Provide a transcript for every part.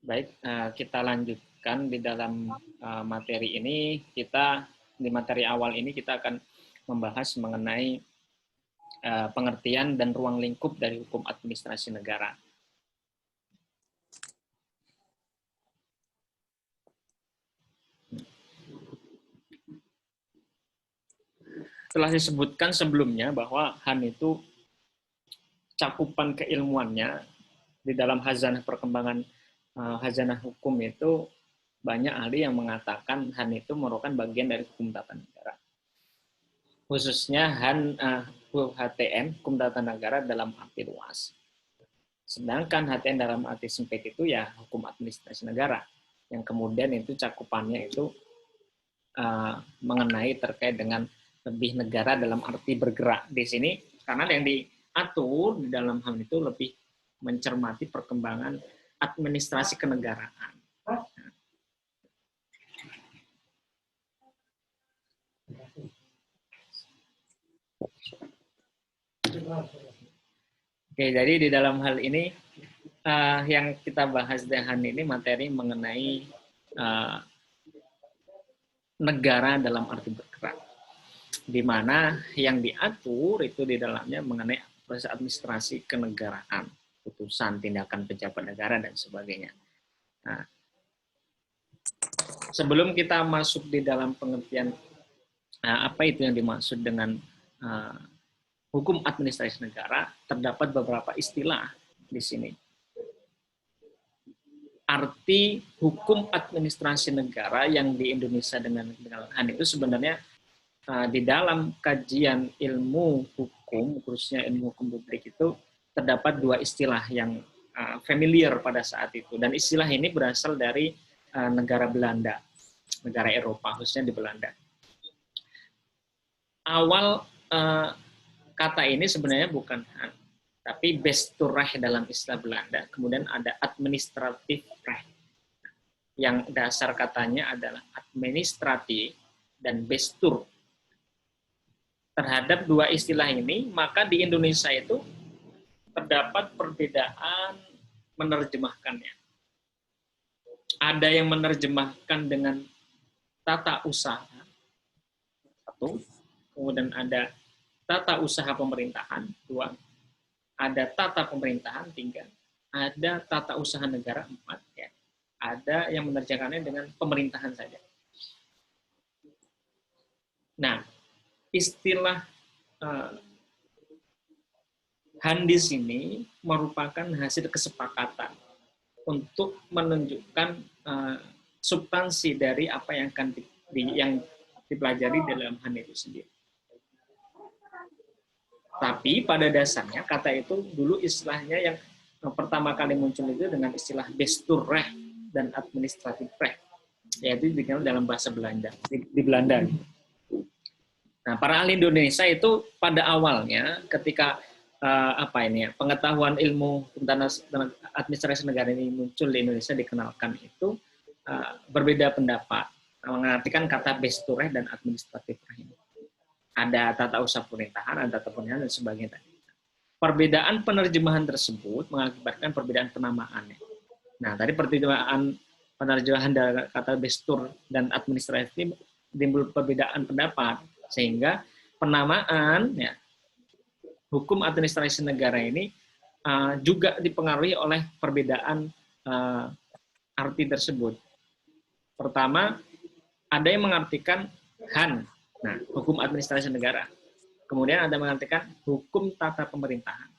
Baik, kita lanjutkan di dalam materi ini. Di materi awal ini kita akan membahas mengenai pengertian dan ruang lingkup dari hukum administrasi negara. Telah disebutkan sebelumnya bahwa HAN itu cakupan keilmuannya di dalam hazanah perkembangan hazanah hukum itu banyak ahli yang mengatakan HAN itu merupakan bagian dari hukum tata negara. Khususnya HTN, hukum tata negara dalam arti luas. Sedangkan HTN dalam arti sempit itu ya hukum administrasi negara, yang kemudian itu cakupannya itu mengenai terkait dengan lebih negara dalam arti bergerak di sini, karena yang diatur di dalam hal itu lebih mencermati perkembangan administrasi kenegaraan. Oke, jadi di dalam hal ini yang kita bahas dengan ini materi mengenai negara dalam arti bergerak, di mana yang diatur itu di dalamnya mengenai proses administrasi kenegaraan, putusan, tindakan pejabat negara, dan sebagainya. Nah, sebelum kita masuk di dalam pengertian apa itu yang dimaksud dengan hukum administrasi negara, terdapat beberapa istilah di sini. Arti hukum administrasi negara yang di Indonesia dengan HAN itu sebenarnya di dalam kajian ilmu hukum, khususnya ilmu hukum publik itu, terdapat dua istilah yang familiar pada saat itu. Dan istilah ini berasal dari negara Belanda, negara Eropa, khususnya di Belanda. Awal kata ini sebenarnya bukan HAN, tapi Besturrecht dalam istilah Belanda. Kemudian ada administratif recht. Yang dasar katanya adalah administratif dan bestur. Terhadap dua istilah ini, maka di Indonesia itu terdapat perbedaan menerjemahkannya. Ada yang menerjemahkan dengan tata usaha, satu. Kemudian ada tata usaha pemerintahan, dua. Ada tata pemerintahan, tiga. Ada tata usaha negara, empat. Ya. Ada yang menerjemahkannya dengan pemerintahan saja. Nah, istilah HAN di sini merupakan hasil kesepakatan untuk menunjukkan substansi dari apa yang akan yang dipelajari dalam HAN itu sendiri. Tapi pada dasarnya kata itu dulu istilahnya yang pertama kali muncul itu dengan istilah Besturrecht dan administratif recht, yaitu dikenal dalam bahasa Belanda di Belanda. Nah, para ahli Indonesia itu pada awalnya ketika pengetahuan ilmu tentang administrasi negara ini muncul di Indonesia, dikenalkan itu berbeda pendapat mengartikan kata Besturrecht dan administratif recht. Ada tata usaha pemerintahan, ada tata pemerintahan, dan sebagainya. Perbedaan penerjemahan tersebut mengakibatkan perbedaan penamaannya. Nah, tadi penerjemahan dari kata bestur dan administratif timbul perbedaan pendapat, sehingga penamaan ya, hukum administrasi negara ini juga dipengaruhi oleh perbedaan arti tersebut. Pertama, ada yang mengartikan HAN, nah, hukum administrasi negara. Kemudian ada yang mengartikan hukum tata pemerintahan.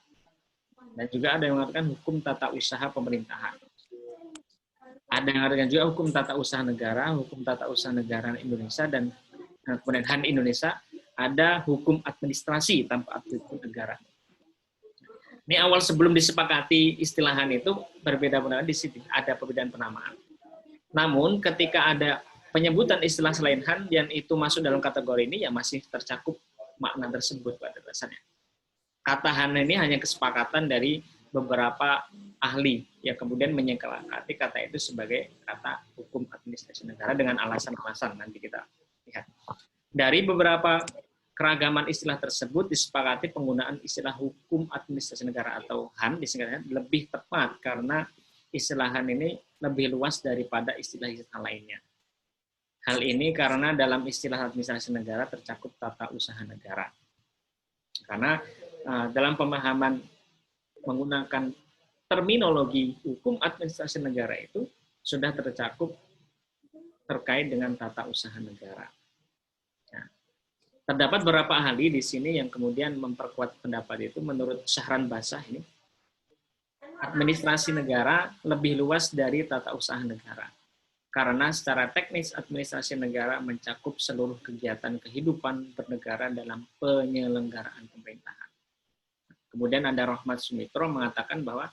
Dan juga ada yang mengatakan hukum tata usaha pemerintahan. Ada yang mengatakan juga hukum tata usaha negara, hukum tata usaha negara Indonesia, dan kemudian HAN Indonesia, ada hukum administrasi tanpa atribut negara. Ini awal sebelum disepakati istilah HAN itu berbeda pendapat, di sini ada perbedaan penamaan. Namun ketika ada penyebutan istilah selain HAN yang itu masuk dalam kategori ini, ya masih tercakup makna tersebut pada dasarnya. Kata HAN ini hanya kesepakatan dari beberapa ahli yang kemudian menyepakati kata itu sebagai kata hukum administrasi negara dengan alasan-alasan, nanti kita lihat. Dari beberapa keragaman istilah tersebut disepakati penggunaan istilah hukum administrasi negara atau HAN disingkatnya lebih tepat, karena istilah HAN ini lebih luas daripada istilah-istilah lainnya. Hal ini karena dalam istilah administrasi negara tercakup tata usaha negara. Karena dalam pemahaman menggunakan terminologi hukum administrasi negara itu sudah tercakup terkait dengan tata usaha negara. Nah, terdapat beberapa ahli di sini yang kemudian memperkuat pendapat itu. Menurut Syahran Basah ini, administrasi negara lebih luas dari tata usaha negara. Karena secara teknis administrasi negara mencakup seluruh kegiatan kehidupan bernegara dalam penyelenggaraan pemerintahan. Kemudian ada Rahmat Sumitro mengatakan bahwa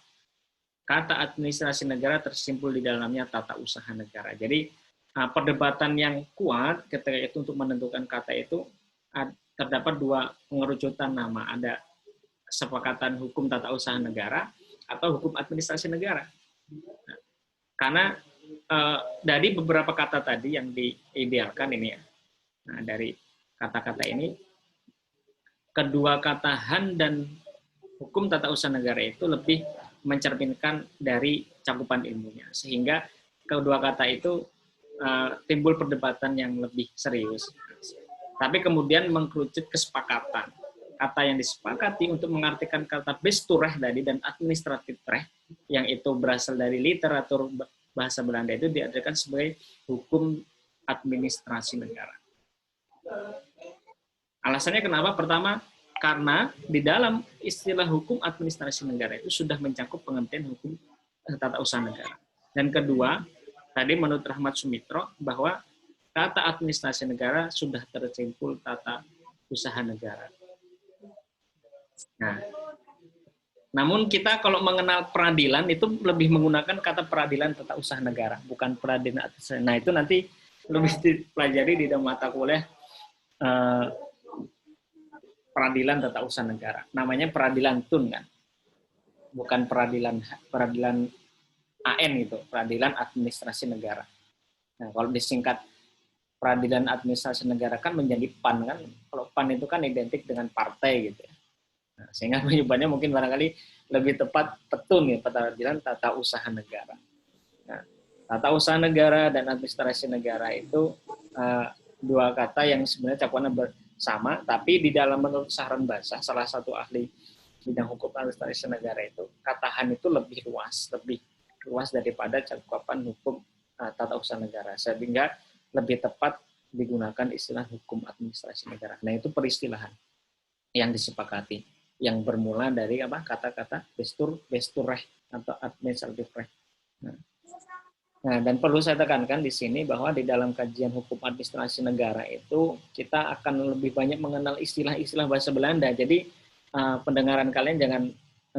kata administrasi negara tersimpul di dalamnya tata usaha negara. Jadi perdebatan yang kuat ketika itu untuk menentukan kata itu terdapat dua pengerucutan nama. Ada kesepakatan hukum tata usaha negara atau hukum administrasi negara. Nah, karena dari beberapa kata tadi yang diidealkan ini ya, nah dari kata-kata ini, kedua kata Han dan hukum tata usaha negara itu lebih mencerminkan dari cakupan ilmunya, sehingga kedua kata itu timbul perdebatan yang lebih serius. Tapi kemudian mengkerucut kesepakatan. Kata yang disepakati untuk mengartikan kata besturrecht tadi dan administratif recht, yang itu berasal dari literatur bahasa Belanda, itu diartikan sebagai hukum administrasi negara. Alasannya kenapa? Pertama, karena di dalam istilah hukum administrasi negara itu sudah mencakup pengertian hukum tata usaha negara. Dan kedua, tadi menurut Rahmat Sumitro, bahwa kata administrasi negara sudah tersimpul tata usaha negara. Nah, namun kita kalau mengenal peradilan itu lebih menggunakan kata peradilan tata usaha negara, bukan peradilan administrasi. Nah, itu nanti lebih dipelajari di dalam mata kuliah peradilan tata usaha negara. Namanya peradilan TUN kan, bukan peradilan AN itu, peradilan administrasi negara. Nah, kalau disingkat peradilan administrasi negara kan menjadi PAN kan. Kalau PAN itu kan identik dengan partai gitu ya. Nah, sehingga penyebutannya mungkin barangkali lebih tepat PETUN ya, peradilan tata usaha negara. Nah, tata usaha negara dan administrasi negara itu dua kata yang sebenarnya cakupannya bersama, tapi di dalam menurut Syahran Basah, salah satu ahli bidang hukum administrasi negara itu, kata Han itu lebih luas daripada cakupan hukum tata usaha negara, sehingga lebih tepat digunakan istilah hukum administrasi negara. Nah, itu peristilahan yang disepakati, yang bermula dari kata-kata besturrecht atau administratif recht. Nah, dan perlu saya tekankan di sini bahwa di dalam kajian hukum administrasi negara itu kita akan lebih banyak mengenal istilah-istilah bahasa Belanda. Jadi pendengaran kalian jangan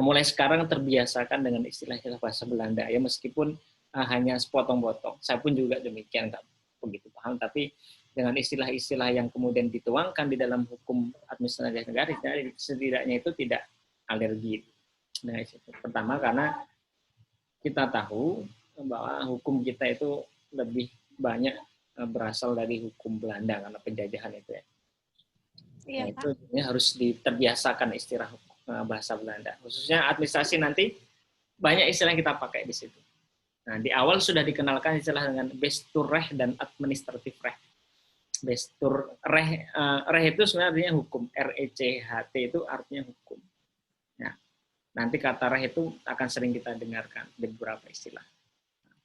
mulai sekarang terbiasakan dengan istilah-istilah bahasa Belanda ya, meskipun hanya sepotong-potong. Saya pun juga demikian, nggak begitu paham, tapi dengan istilah-istilah yang kemudian dituangkan di dalam hukum administrasi negara, setidaknya itu tidak alergi. Nah, itu pertama karena kita tahu bahwa hukum kita itu lebih banyak berasal dari hukum Belanda karena penjajahan itu ya. Iya, nah, itu harus terbiasakan istilah bahasa Belanda. Khususnya administrasi nanti banyak istilah yang kita pakai di situ. Nah, di awal sudah dikenalkan istilah dengan besturrecht dan administratif recht. Besturrecht itu sebenarnya hukum, RECHT itu artinya hukum. Nah, nanti kata recht itu akan sering kita dengarkan di beberapa istilah.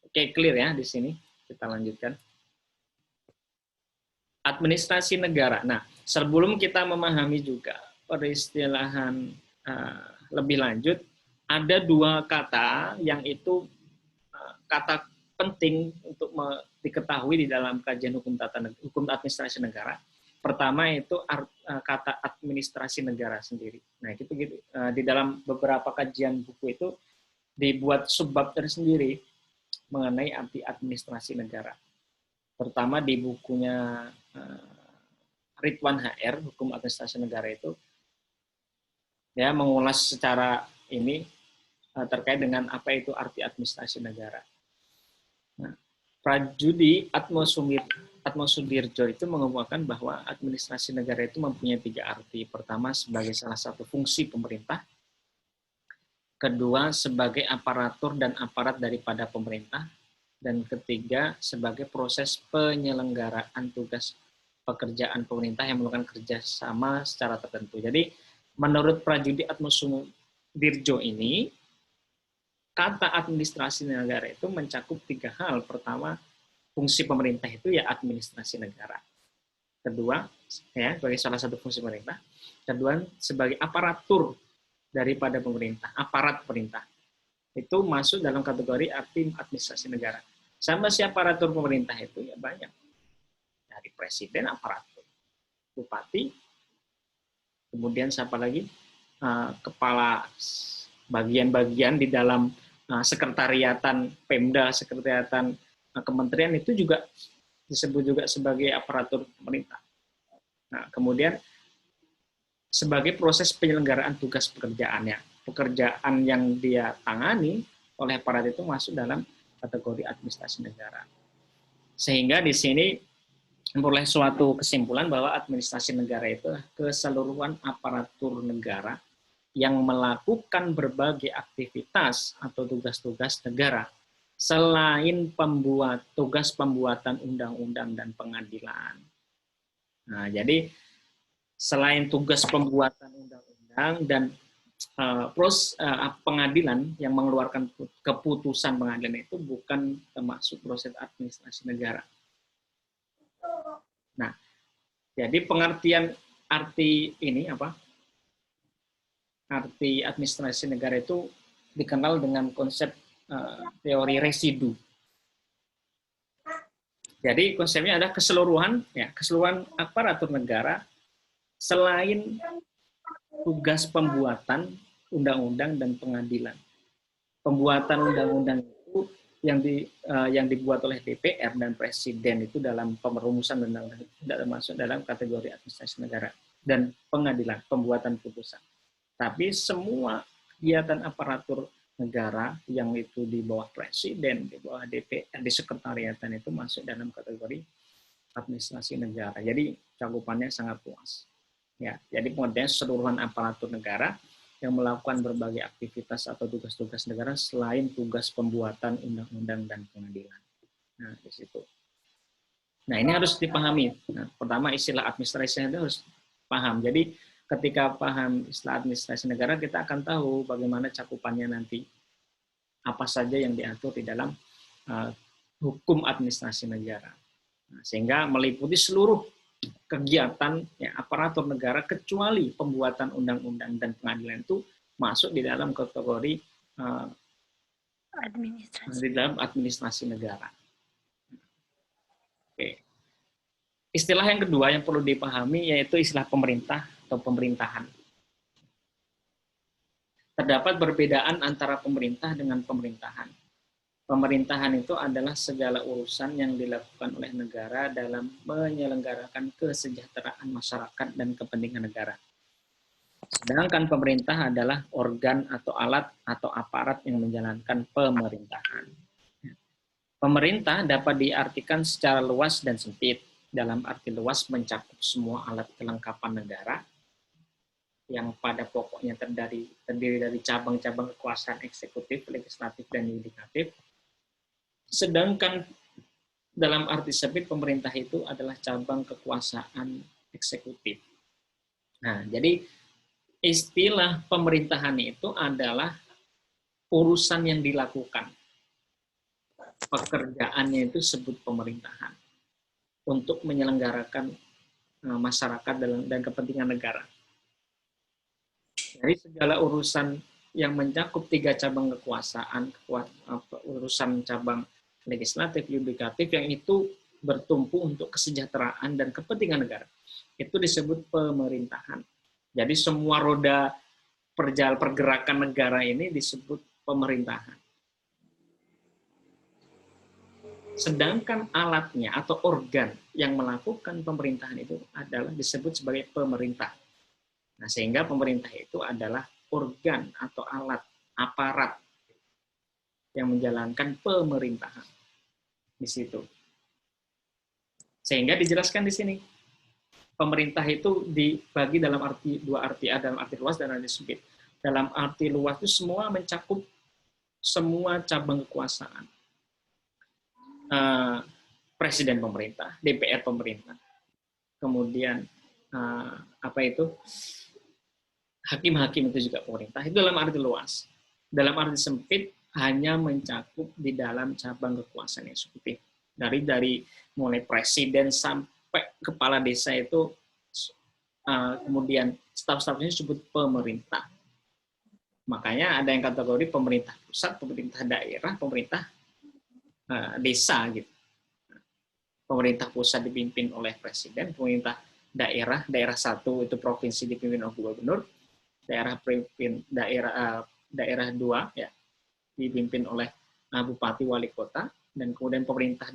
Oke, clear ya di sini. Kita lanjutkan. Administrasi negara. Nah, sebelum kita memahami juga peristilahan lebih lanjut, ada dua kata yang itu kata penting untuk diketahui di dalam kajian hukum administrasi negara. Pertama itu kata administrasi negara sendiri. Nah, itu gitu. Di dalam beberapa kajian buku itu dibuat subbab tersendiri mengenai arti administrasi negara. Terutama di bukunya Ridwan HR, Hukum Administrasi Negara itu ya mengulas secara ini terkait dengan apa itu arti administrasi negara. Nah, Prajudi Atmosudirjo itu mengemukakan bahwa administrasi negara itu mempunyai tiga arti. Pertama, sebagai salah satu fungsi pemerintah. Kedua, sebagai aparatur dan aparat daripada pemerintah. dan ketiga sebagai proses penyelenggaraan tugas pekerjaan pemerintah yang melakukan kerjasama secara tertentu. Jadi menurut Prajudi Atmosudirjo ini, kata administrasi negara itu mencakup 3 hal. Pertama, fungsi pemerintah itu ya administrasi negara. Kedua, ya sebagai salah satu fungsi pemerintah. Kedua, sebagai aparatur daripada pemerintah, aparat pemerintah. Itu masuk dalam kategori arti administrasi negara. Sama si aparatur pemerintah itu ya banyak. Dari presiden aparatur, bupati, kemudian siapa lagi? Kepala bagian-bagian di dalam sekretariatan Pemda, sekretariatan kementerian itu juga disebut juga sebagai aparatur pemerintah. Nah, kemudian sebagai proses penyelenggaraan tugas pekerjaannya. Pekerjaan yang dia tangani oleh aparat itu masuk dalam kategori administrasi negara. Sehingga di sini memperoleh suatu kesimpulan bahwa administrasi negara itu keseluruhan aparatur negara yang melakukan berbagai aktivitas atau tugas-tugas negara selain tugas pembuatan undang-undang dan pengadilan. Nah, jadi selain tugas pembuatan undang-undang dan pengadilan yang mengeluarkan keputusan pengadilan itu bukan termasuk proses administrasi negara. Nah, jadi pengertian arti ini apa? Arti administrasi negara itu dikenal dengan konsep teori residu. Jadi konsepnya ada keseluruhan aparatur negara selain tugas pembuatan undang-undang dan pengadilan. Pembuatan undang-undang itu yang dibuat oleh DPR dan Presiden itu dalam perumusan undang-undang tidak termasuk dalam kategori administrasi negara, dan pengadilan, pembuatan putusan. Tapi semua kegiatan aparatur negara yang itu di bawah Presiden, di bawah DPR, di sekretariatan itu masuk dalam kategori administrasi negara. Jadi cakupannya sangat luas. Ya, jadi pengertian seluruhan aparatur negara yang melakukan berbagai aktivitas atau tugas-tugas negara selain tugas pembuatan undang-undang dan pengadilan. Nah, di situ. Nah, ini harus dipahami. Nah, pertama istilah administrasi itu harus paham. Jadi ketika paham istilah administrasi negara, kita akan tahu bagaimana cakupannya nanti. Apa saja yang diatur di dalam hukum administrasi negara. Nah, sehingga meliputi seluruh kegiatan aparatur negara kecuali pembuatan undang-undang dan pengadilan itu masuk di dalam kategori administrasi negara. Oke. Istilah yang kedua yang perlu dipahami yaitu istilah pemerintah atau pemerintahan. Terdapat perbedaan antara pemerintah dengan pemerintahan. Pemerintahan itu adalah segala urusan yang dilakukan oleh negara dalam menyelenggarakan kesejahteraan masyarakat dan kepentingan negara. Sedangkan pemerintah adalah organ atau alat atau aparat yang menjalankan pemerintahan. Pemerintah dapat diartikan secara luas dan sempit. Dalam arti luas mencakup semua alat kelengkapan negara yang pada pokoknya terdiri dari cabang-cabang kekuasaan eksekutif, legislatif, dan yudikatif. Sedangkan dalam arti sempit pemerintah itu adalah cabang kekuasaan eksekutif. Nah, jadi istilah pemerintahan itu adalah urusan yang dilakukan. Pekerjaannya itu sebut pemerintahan untuk menyelenggarakan masyarakat dan kepentingan negara. Jadi segala urusan yang mencakup 3 cabang kekuasaan, urusan cabang legislatif, yudikatif yang itu bertumpu untuk kesejahteraan dan kepentingan negara. Itu disebut pemerintahan. Jadi semua roda pergerakan negara ini disebut pemerintahan. Sedangkan alatnya atau organ yang melakukan pemerintahan itu adalah disebut sebagai pemerintah. Nah, sehingga pemerintah itu adalah organ atau alat, aparat yang menjalankan pemerintahan di situ. Sehingga dijelaskan di sini, pemerintah itu dibagi dalam dua arti, dalam arti luas dan arti sempit. Dalam arti luas itu semua mencakup semua cabang kekuasaan. presiden pemerintah, DPR pemerintah, kemudian hakim-hakim itu juga pemerintah. Itu dalam arti luas. Dalam arti sempit hanya mencakup di dalam cabang kekuasaan eksekutif. Dari mulai presiden sampai kepala desa itu, kemudian staf-stafnya disebut pemerintah. Makanya ada yang kategori pemerintah pusat, pemerintah daerah, pemerintah desa gitu. Pemerintah pusat dipimpin oleh presiden, pemerintah daerah satu itu provinsi dipimpin oleh gubernur, daerah dua ya dipimpin oleh bupati wali kota, dan kemudian pemerintah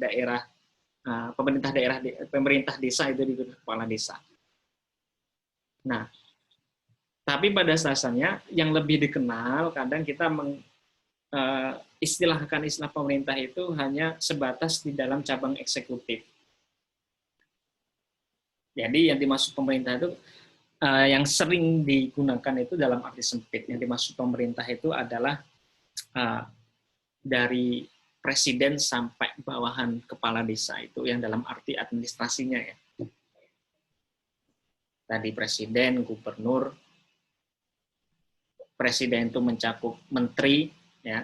desa itu dipimpin kepala desa. Nah, tapi pada dasarnya yang lebih dikenal kadang kita istilah pemerintah itu hanya sebatas di dalam cabang eksekutif. Jadi yang dimaksud pemerintah itu yang sering digunakan itu dalam arti sempit. Yang dimaksud pemerintah itu adalah dari presiden sampai bawahan kepala desa, itu yang dalam arti administrasinya ya. Tadi presiden, gubernur, presiden itu mencakup menteri ya,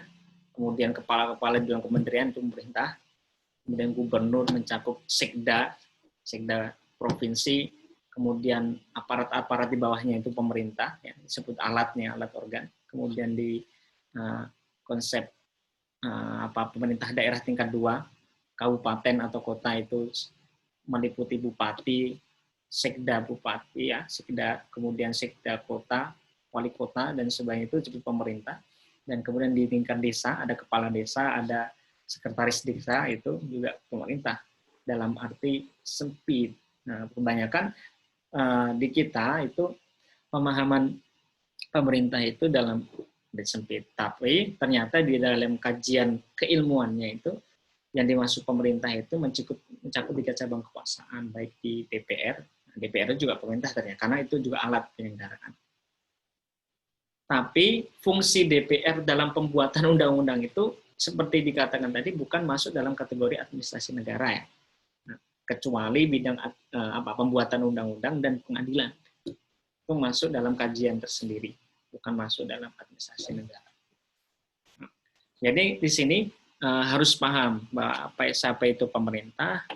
kemudian kepala-kepala di dalam kementerian itu pemerintah, kemudian gubernur mencakup sekda provinsi, kemudian aparat-aparat di bawahnya itu pemerintah, ya, disebut alatnya, alat organ. Kemudian di konsep pemerintah daerah tingkat 2, kabupaten atau kota itu meliputi bupati, sekda bupati, ya, sekda, kemudian sekda kota, wali kota, dan sebagainya itu disebut pemerintah. Dan kemudian di tingkat desa ada kepala desa, ada sekretaris desa, itu juga pemerintah dalam arti sempit. Nah, kebanyakan di kita itu pemahaman pemerintah itu dalam arti sempit. Tapi ternyata di dalam kajian keilmuannya itu yang dimaksud pemerintah itu mencakup 3 cabang kekuasaan, baik di DPR. DPR itu juga pemerintah ternyata, karena itu juga alat penyelenggaraan. Tapi fungsi DPR dalam pembuatan undang-undang itu seperti dikatakan tadi bukan masuk dalam kategori administrasi negara ya. Kecuali bidang pembuatan undang-undang dan pengadilan itu masuk dalam kajian tersendiri, bukan masuk dalam administrasi negara. Jadi di sini harus paham bahwa siapa itu pemerintah,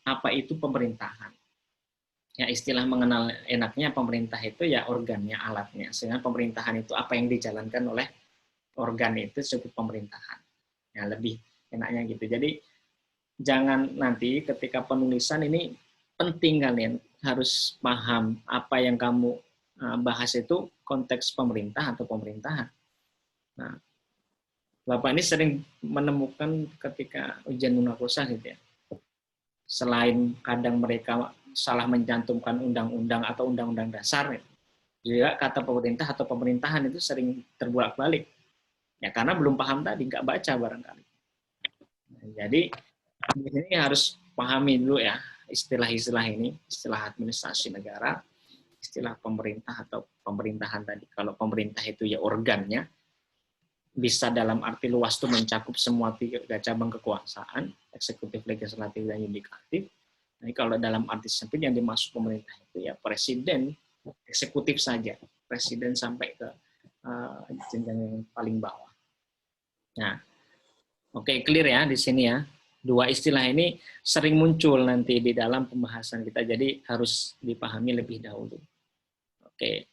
apa itu pemerintahan. Ya, istilah mengenal enaknya pemerintah itu ya organnya, alatnya. Sehingga pemerintahan itu apa yang dijalankan oleh organ itu disebut pemerintahan. Ya, lebih enaknya gitu. Jadi jangan nanti ketika penulisan ini penting kalian harus paham apa yang kamu bahas itu konteks pemerintah atau pemerintahan. Nah, Bapak ini sering menemukan ketika ujian munakosyah gitu ya. Selain kadang mereka salah mencantumkan undang-undang atau undang-undang dasar, juga kata pemerintah atau pemerintahan itu sering terbolak-balik. Ya karena belum paham tadi, nggak baca barangkali. Nah, jadi di sini harus pahami dulu ya istilah-istilah ini, istilah administrasi negara, istilah pemerintah atau pemerintahan tadi. Kalau pemerintah itu ya organnya, bisa dalam arti luas itu mencakup semua 3 cabang kekuasaan, eksekutif, legislatif, dan yudikatif. Nah, kalau dalam arti sempit yang dimaksud pemerintah itu ya presiden, eksekutif saja, presiden sampai ke jenjang yang paling bawah. Nah, oke, clear ya di sini ya. 2 istilah ini sering muncul nanti di dalam pembahasan kita, jadi harus dipahami lebih dahulu. Oke.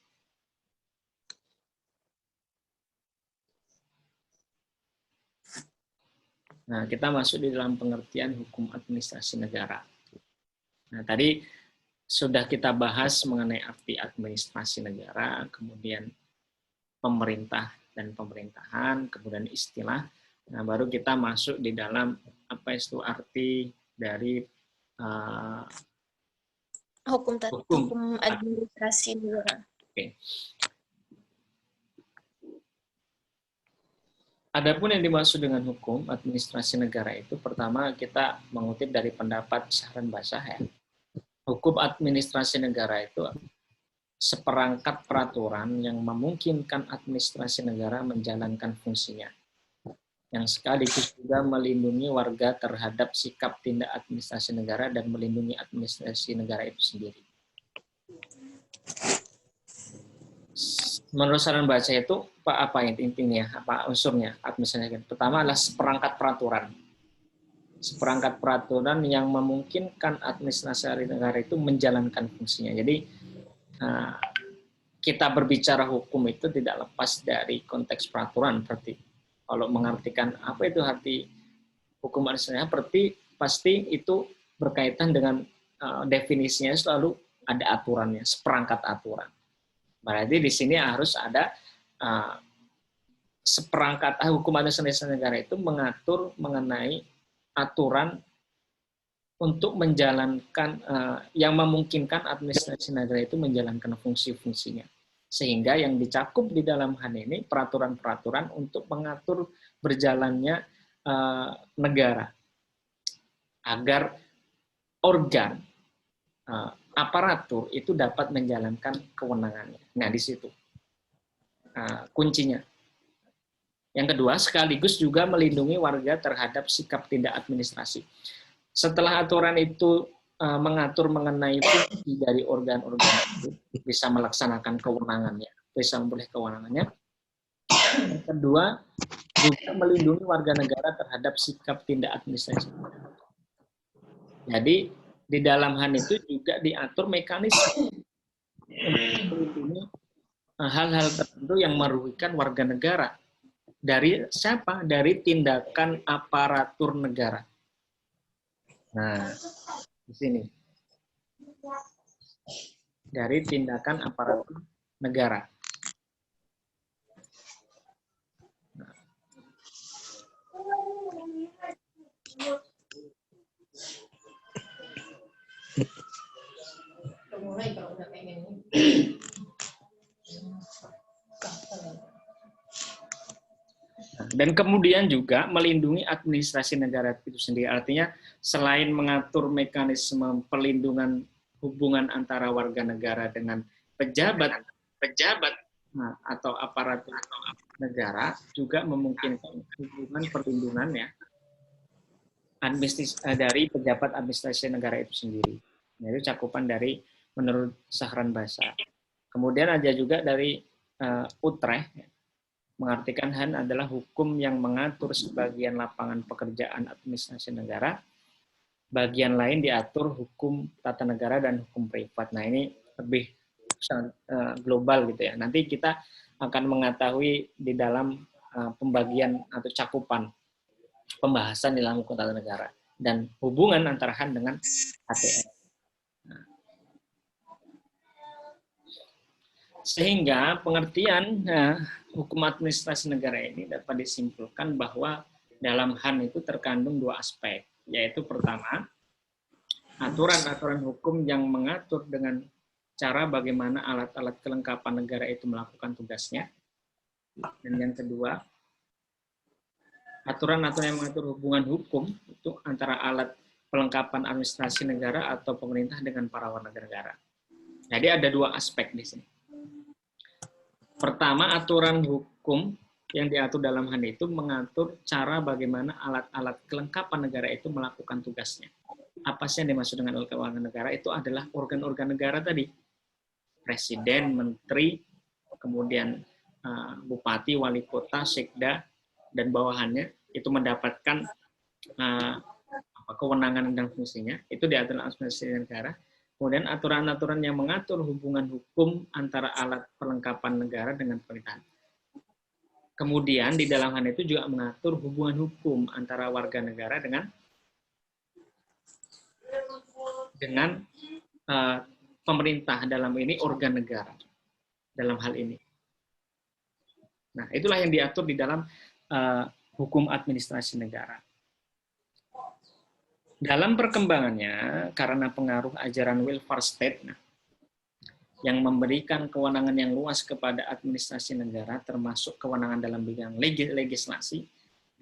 Nah, kita masuk di dalam pengertian hukum administrasi negara. Nah, tadi sudah kita bahas mengenai arti administrasi negara, kemudian pemerintah dan pemerintahan, kemudian istilah. Nah, baru kita masuk di dalam apa itu arti dari hukum administrasi negara. Oke. Adapun yang dimaksud dengan hukum administrasi negara itu, pertama kita mengutip dari pendapat Syahran Basah ya. Hukum administrasi negara itu seperangkat peraturan yang memungkinkan administrasi negara menjalankan fungsinya. yang sekaligus juga melindungi warga terhadap sikap tindak administrasi negara dan melindungi administrasi negara itu sendiri. Menurut saran baca itu apa intinya, apa unsurnya administrasi? Pertama adalah seperangkat peraturan. Seperangkat peraturan yang memungkinkan administrasi negara itu menjalankan fungsinya. Jadi kita berbicara hukum itu tidak lepas dari konteks peraturan. Berarti kalau mengartikan apa itu arti hukum administrasi, pasti itu berkaitan dengan definisinya selalu ada aturannya, seperangkat aturan. Berarti di sini harus ada seperangkat hukum administrasi negara itu mengatur mengenai aturan untuk menjalankan yang memungkinkan administrasi negara itu menjalankan fungsi-fungsinya. Sehingga yang dicakup di dalam hal ini peraturan-peraturan untuk mengatur berjalannya negara agar organ aparatur itu dapat menjalankan kewenangannya. Nah, di situ kuncinya. Yang kedua, sekaligus juga melindungi warga terhadap sikap tindak administrasi. Setelah aturan itu mengatur mengenai fungsi dari organ-organ itu, bisa melaksanakan kewenangannya, bisa memperoleh kewenangannya. Yang kedua, juga melindungi warga negara terhadap sikap tindak administrasi. Jadi, di dalam hal itu juga diatur mekanisme untuk melindungi hal-hal tertentu yang merugikan warga negara. Dari siapa? Dari tindakan aparatur negara. Nah, di sini. Dari tindakan aparatur negara. Dan kemudian juga melindungi administrasi negara itu sendiri. Artinya selain mengatur mekanisme perlindungan hubungan antara warga negara dengan pejabat atau aparatur negara, juga memungkinkan hubungan perlindungannya dari pejabat administrasi negara itu sendiri. Nah, itu cakupan dari menurut Sahran Basa. Kemudian ada juga dari Utrecht, mengartikan HAN adalah hukum yang mengatur sebagian lapangan pekerjaan administrasi negara, bagian lain diatur hukum tata negara dan hukum privat. Nah, ini lebih global gitu ya. Nanti kita akan mengetahui di dalam pembagian atau cakupan pembahasan di dalam hukum tata negara dan hubungan antara HAN dengan ATN. Sehingga pengertian hukum administrasi negara ini dapat disimpulkan bahwa dalam HAN itu terkandung dua aspek, yaitu pertama, aturan-aturan hukum yang mengatur dengan cara bagaimana alat-alat kelengkapan negara itu melakukan tugasnya. Dan yang kedua, aturan-aturan yang mengatur hubungan hukum itu antara alat pelengkapan administrasi negara atau pemerintah dengan para warga negara. Jadi ada dua aspek di sini. Pertama, aturan hukum yang diatur dalam HAN itu mengatur cara bagaimana alat-alat kelengkapan negara itu melakukan tugasnya. Apa sih yang dimaksud dengan organ negara? Itu adalah organ-organ negara tadi. Presiden, menteri, kemudian bupati, wali kota, sekda, dan bawahannya itu mendapatkan kewenangan dan fungsinya. Itu diatur dalam administrasi negara. Kemudian aturan-aturan yang mengatur hubungan hukum antara alat perlengkapan negara dengan pemerintahan. Kemudian di dalam hal itu juga mengatur hubungan hukum antara warga negara dengan pemerintah, dalam ini organ negara dalam hal ini. Nah, itulah yang diatur di dalam hukum administrasi negara. Dalam perkembangannya, karena pengaruh ajaran welfare state yang memberikan kewenangan yang luas kepada administrasi negara, termasuk kewenangan dalam bidang legislasi,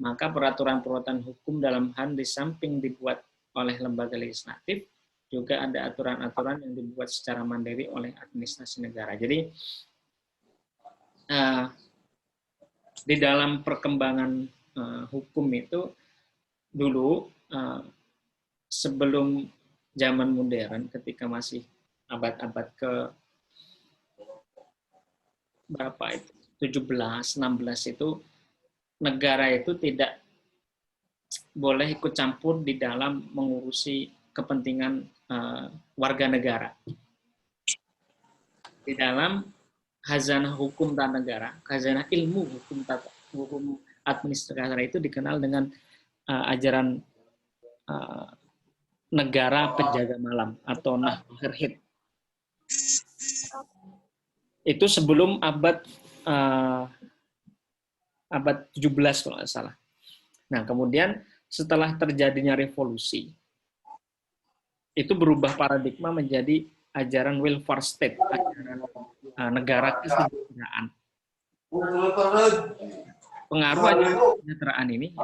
maka peraturan-peraturan hukum dalam HAN di samping dibuat oleh lembaga legislatif, juga ada aturan-aturan yang dibuat secara mandiri oleh administrasi negara. Jadi, di dalam perkembangan hukum itu dulu sebelum zaman modern, ketika masih abad-abad ke berapa itu 17, 16 itu negara itu tidak boleh ikut campur di dalam mengurusi kepentingan warga negara. Di dalam khazanah hukum tata negara, khazanah ilmu hukum administrasi itu dikenal dengan ajaran negara penjaga malam atau Nahhirhid. Itu sebelum abad 17 kalau nggak salah. Nah, kemudian setelah terjadinya revolusi, itu berubah paradigma menjadi ajaran welfare state, ajaran negara kesejahteraan. Pengaruh ajaran kesejahteraan ini,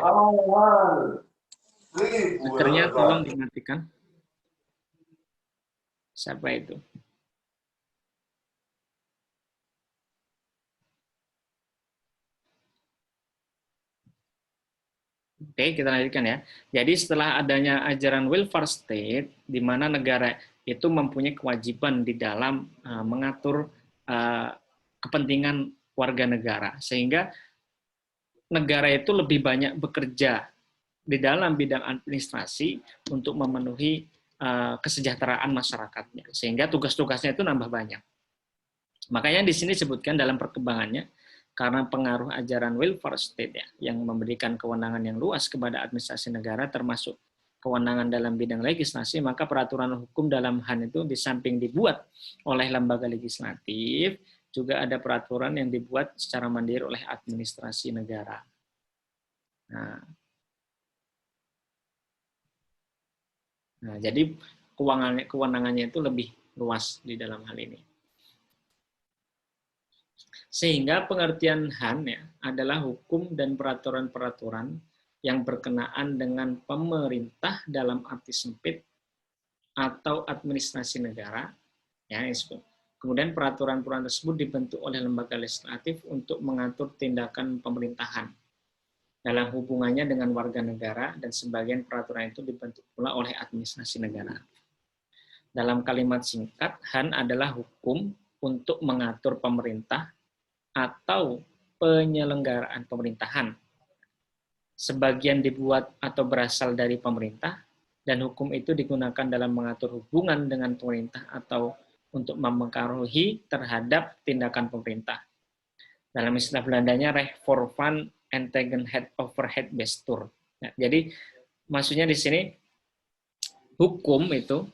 akhirnya tolong dimatikan. Siapa itu? Oke, kita lanjutkan ya. Jadi setelah adanya ajaran welfare state, di mana negara itu mempunyai kewajiban di dalam mengatur kepentingan warga negara, sehingga negara itu lebih banyak bekerja di dalam bidang administrasi untuk memenuhi kesejahteraan masyarakatnya, sehingga tugas-tugasnya itu nambah banyak. Makanya di sini disebutkan dalam perkembangannya, karena pengaruh ajaran welfare state ya, yang memberikan kewenangan yang luas kepada administrasi negara, termasuk kewenangan dalam bidang legislasi, maka peraturan hukum dalam HAN itu di samping dibuat oleh lembaga legislatif, juga ada peraturan yang dibuat secara mandiri oleh administrasi negara. Nah, jadi kewenangannya itu lebih luas di dalam hal ini. Sehingga pengertian HAN ya, adalah hukum dan peraturan-peraturan yang berkenaan dengan pemerintah dalam arti sempit atau administrasi negara. Ya, kemudian peraturan-peraturan tersebut dibentuk oleh lembaga legislatif untuk mengatur tindakan pemerintahan dalam hubungannya dengan warga negara, dan sebagian peraturan itu dibentuk pula oleh administrasi negara. Dalam kalimat singkat, HAN adalah hukum untuk mengatur pemerintah atau penyelenggaraan pemerintahan. Sebagian dibuat atau berasal dari pemerintah, dan hukum itu digunakan dalam mengatur hubungan dengan pemerintah atau untuk mempengaruhi terhadap tindakan pemerintah. Dalam istilah Belandanya, recht voor van en tegen het overheid bestuur. Nah, jadi maksudnya di sini hukum itu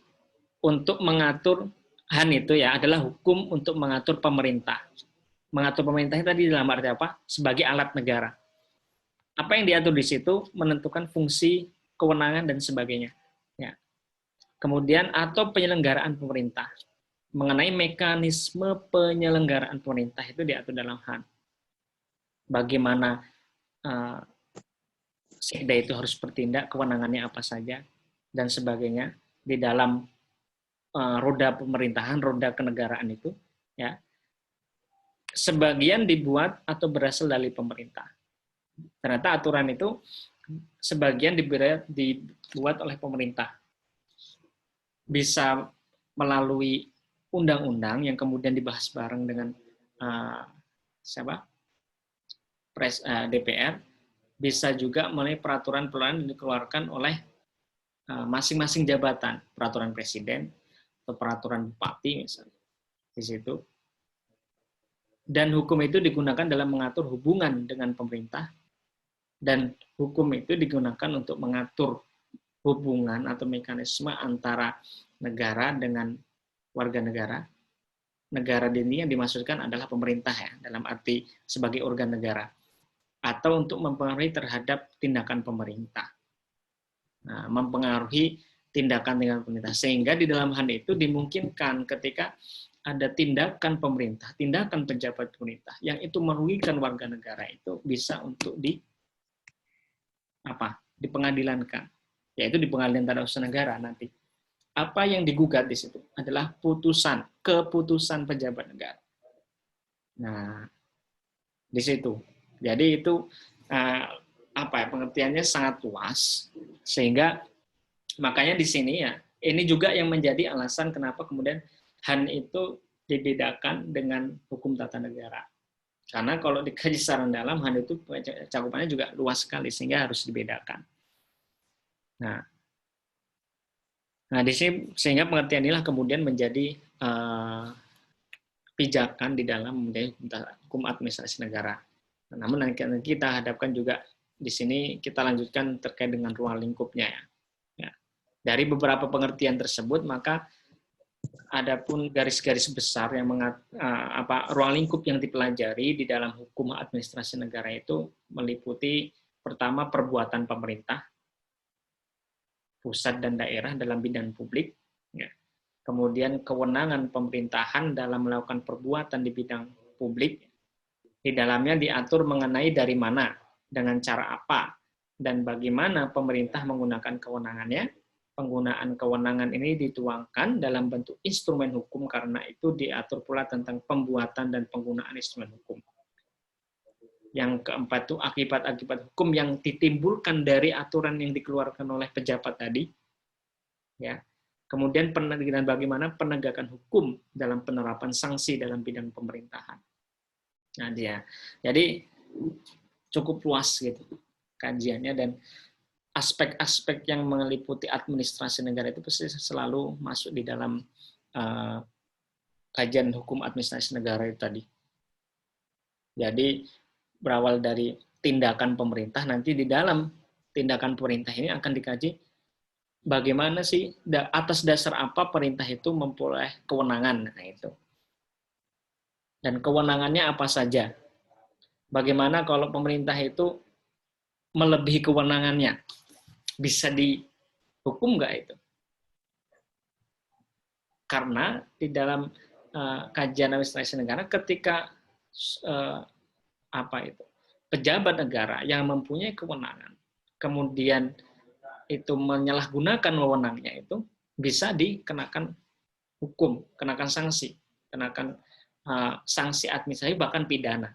untuk mengatur, HAN itu ya adalah hukum untuk mengatur pemerintah. Mengatur pemerintah tadi dalam arti apa? Sebagai alat negara. Apa yang diatur di situ menentukan fungsi, kewenangan, dan sebagainya. Ya. Kemudian atau penyelenggaraan pemerintah. Mengenai mekanisme penyelenggaraan pemerintah itu diatur dalam HAN. Bagaimana sekda itu harus bertindak, kewenangannya apa saja, dan sebagainya di dalam roda pemerintahan, roda kenegaraan itu, ya. Sebagian dibuat atau berasal dari pemerintah. Ternyata aturan itu sebagian dibuat oleh pemerintah. Bisa melalui undang-undang yang kemudian dibahas bareng dengan DPR, bisa juga melalui peraturan-peraturan yang dikeluarkan oleh masing-masing jabatan, peraturan presiden atau peraturan bupati misalnya di situ. Dan hukum itu digunakan dalam mengatur hubungan dengan pemerintah, dan hukum itu digunakan untuk mengatur hubungan atau mekanisme antara negara dengan warga negara. Negara ini yang dimaksudkan adalah pemerintah ya, dalam arti sebagai organ negara, atau untuk mempengaruhi terhadap tindakan pemerintah. Nah, mempengaruhi tindakan dengan pemerintah, sehingga di dalam hal itu dimungkinkan ketika ada tindakan pemerintah, tindakan pejabat pemerintah yang itu merugikan warga negara, itu bisa untuk dipengadilankan, yaitu di pengadilan tata usaha negara nanti. Apa yang digugat di situ adalah keputusan pejabat negara. Nah, di situ. Jadi itu pengertiannya sangat luas, sehingga makanya di sini ya ini juga yang menjadi alasan kenapa kemudian HAN itu dibedakan dengan hukum tata negara. Karena kalau dikaji secara dalam, HAN itu cakupannya juga luas sekali sehingga harus dibedakan. Nah di sini sehingga pengertian inilah kemudian menjadi pijakan di dalam hukum administrasi negara. Namun nanti kita hadapkan juga di sini kita lanjutkan terkait dengan ruang lingkupnya ya. Dari beberapa pengertian tersebut maka adapun garis-garis besar yang ruang lingkup yang dipelajari di dalam hukum administrasi negara itu meliputi pertama perbuatan pemerintah pusat dan daerah dalam bidang publik, ya. Kemudian kewenangan pemerintahan dalam melakukan perbuatan di bidang publik, di dalamnya diatur mengenai dari mana, dengan cara apa, dan bagaimana pemerintah menggunakan kewenangannya. Penggunaan kewenangan ini dituangkan dalam bentuk instrumen hukum karena itu diatur pula tentang pembuatan dan penggunaan instrumen hukum. Yang keempat itu akibat-akibat hukum yang ditimbulkan dari aturan yang dikeluarkan oleh pejabat tadi. Ya. Kemudian bagaimana penegakan hukum dalam penerapan sanksi dalam bidang pemerintahan. Nah, jadi cukup luas gitu kajiannya, dan aspek-aspek yang meliputi administrasi negara itu pasti selalu masuk di dalam kajian hukum administrasi negara itu tadi. Jadi berawal dari tindakan pemerintah, nanti di dalam tindakan pemerintah ini akan dikaji bagaimana sih atas dasar apa perintah itu memperoleh kewenangan. Nah itu. Dan kewenangannya apa saja? Bagaimana kalau pemerintah itu melebihi kewenangannya? Bisa dihukum nggak itu? Karena di dalam kajian administrasi negara, ketika pejabat negara yang mempunyai kewenangan, kemudian itu menyalahgunakan wewenangnya, itu bisa dikenakan hukum, kenakan sanksi, kenakan sanksi administratif bahkan pidana.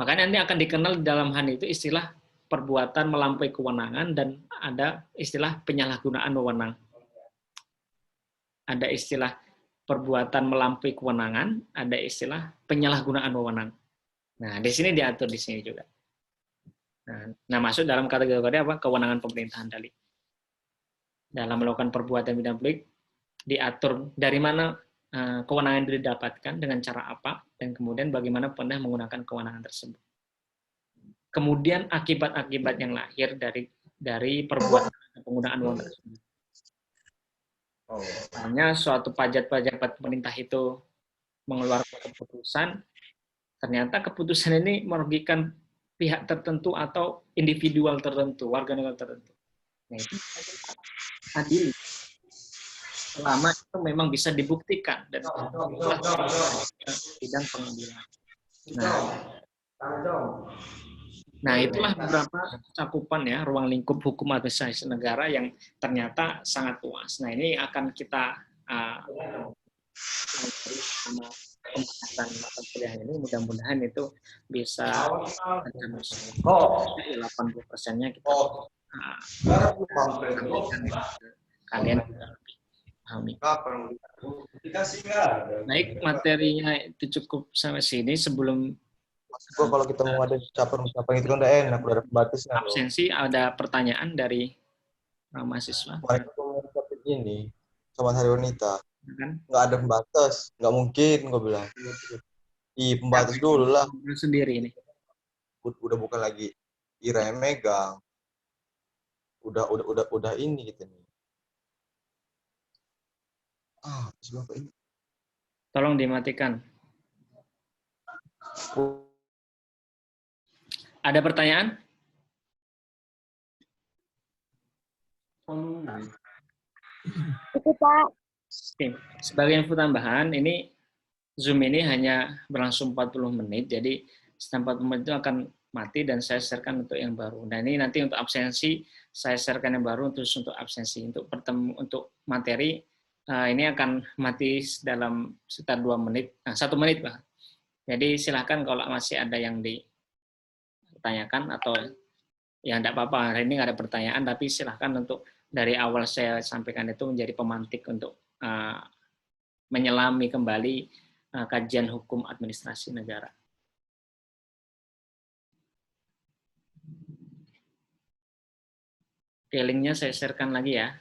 Makanya nanti akan dikenal di dalam HAN itu istilah perbuatan melampaui kewenangan, dan ada istilah penyalahgunaan wewenang. Ada istilah perbuatan melampaui kewenangan, ada istilah penyalahgunaan wewenang. Nah, di sini diatur di sini juga. Nah, masuk dalam kategori apa? Kewenangan pemerintahan tadi. Dalam melakukan perbuatan bidang publik, diatur dari mana kewenangan itu didapatkan, dengan cara apa, dan kemudian bagaimana pemerintah menggunakan kewenangan tersebut. Kemudian akibat-akibat yang lahir dari perbuatan penggunaan wewenang tersebut. Misalnya suatu pejabat pemerintah itu mengeluarkan keputusan, ternyata keputusan ini merugikan pihak tertentu atau individual tertentu, warga negara tertentu. Nah, itu adil. Selama itu memang bisa dibuktikan dan bidang pengadilan. Nah, itulah beberapa cakupan ya ruang lingkup hukum administrasi negara yang ternyata sangat luas. Nah, ini akan kita pembahasan mata kuliah ini, mudah-mudahan itu bisa 80%-nya kita kalian pahami. Baik, materinya itu cukup sampai sini. Sebelum kalau kita mau ada ucapan itu kan udah enak, udah ada pembatasnya. Absensi, ada pertanyaan dari mahasiswa? Mereka mengucapkan ini, Sobat Hari Wanita, nggak ada pembatas, nggak mungkin, gue bilang. Iya, pembatas dulu lah. Sendiri ini. Udah bukan lagi Ira yang megang. Udah ini gitu nih. Siapa ini? Tolong dimatikan. Ada pertanyaan? Itu Pak. Oke. Sebagai info tambahan, ini Zoom ini hanya berlangsung 40 menit, jadi setelah 40 menit itu akan mati dan saya sharekan untuk yang baru. Nah, ini nanti untuk absensi, saya sharekan yang baru terus untuk absensi. Untuk materi, ini akan mati dalam sekitar 2 menit, 1 menit, Pak. Jadi silakan kalau masih ada yang dipertanyakan atau ya enggak apa-apa, hari ini nggak ada pertanyaan, tapi silahkan untuk dari awal saya sampaikan itu menjadi pemantik untuk menyelami kembali kajian hukum administrasi negara. Oke, linknya saya sharekan lagi ya.